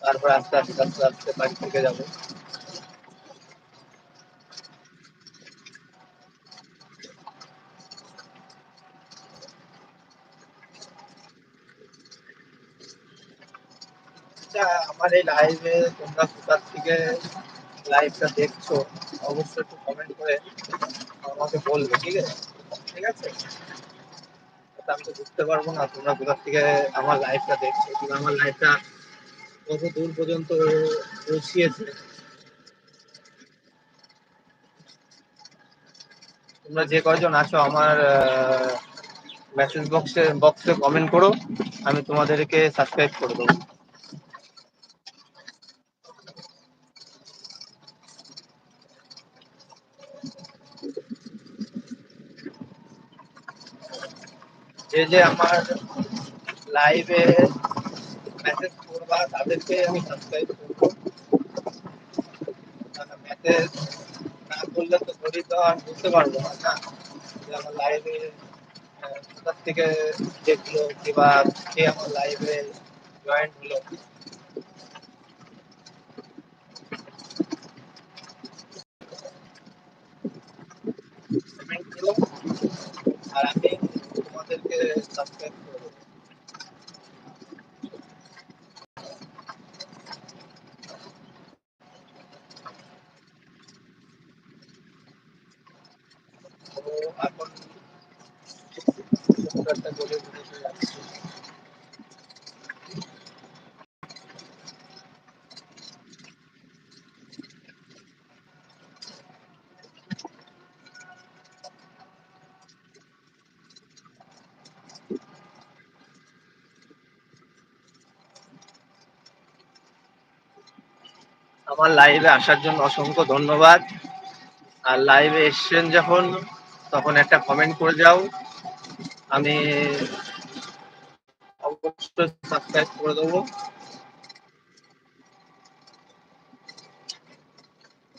তারপর আস্তে আস্তে আস্তে আস্তে বাড়ি থেকে যাবো। আচ্ছা, আমার এই লাইভে তোমরা কোথা থেকে লাইভটা দেখছো অবশ্যই একটু কমেন্ট করে আমাকে বলবে, ঠিক আছে? ঠিক আছে, তা আমি তো বুঝতে পারবো না তোমরা কোথা থেকে আমার লাইভটা দেখছো, কিংবা আমার লাইভটা কত দূর পর্যন্ত পৌঁছিয়েছে। তোমরা যে কয়জন আছো আমার মেসেজ বক্সে কমেন্ট করো, আমি তোমাদেরকে সাবস্ক্রাইব করে দেবো। যে যে আমার লাইভে মেসেজ করবা তাদেরকে আমি সাবস্ক্রাইব করবো। মেসেজ না করলে তো ধরি তো আর বুঝতে পারবো না, না যে আমার লাইভে কোথা থেকে দেখলো কিংবা কে আমার লাইভে জয়েন হলো। কমেন্ট করো আর আমি তোমাদেরকে সাবস্ক্রাইব করবো। তো এখন ছোট্ট একটা বলে দিতে যাচ্ছি। আমার লাইভে আসার জন্য অসংখ্য ধন্যবাদ। আর লাইভে এসছেন যখন তখন একটা কমেন্ট করে যাও, আমি অবশ্যই সাবস্ক্রাইব করে দেবো।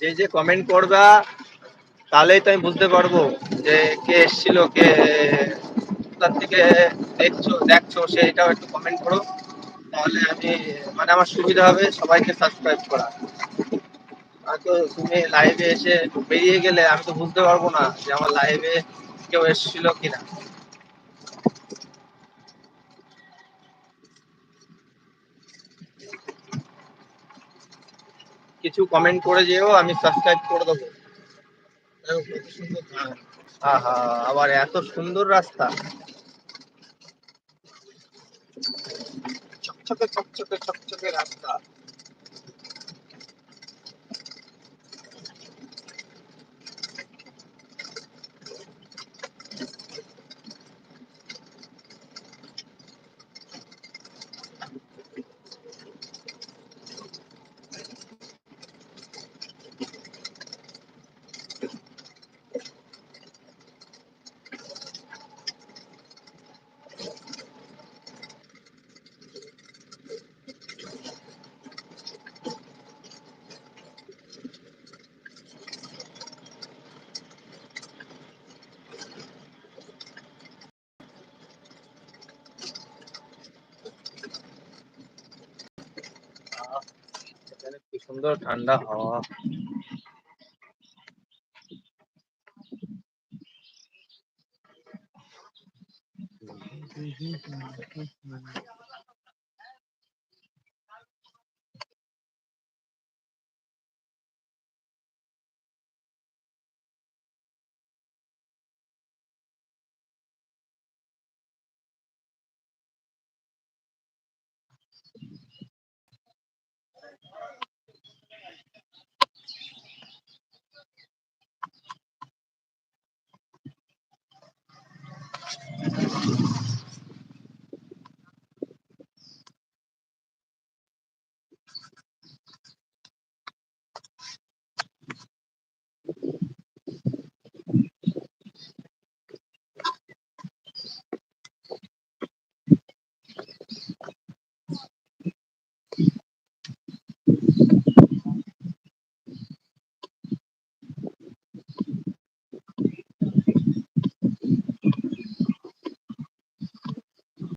যে যে কমেন্ট করবা তাহলেই তো আমি বুঝতে পারবো যে কে এসেছিল, কে কোথা থেকে দেখছো সেটাও একটু কমেন্ট করো, তাহলে আমি মানে আমার সুবিধা হবে সবাইকে সাবস্ক্রাইব করা। আর তো তুমি লাইভে এসে বেরিয়ে গেলে আমি তো বুঝতে পারবো না যে আমার লাইভে কেউ এসেছিল কিনা। কিছু কমেন্ট করে যেও, আমি সাবস্ক্রাইব করে দেবো। দেখো কত সুন্দর ধান। আহা, আবার এত সুন্দর রাস্তা, চকচকে চকচকে চকচকে রাস্তা। আহ, এখানে কি সুন্দর ঠান্ডা হাওয়া।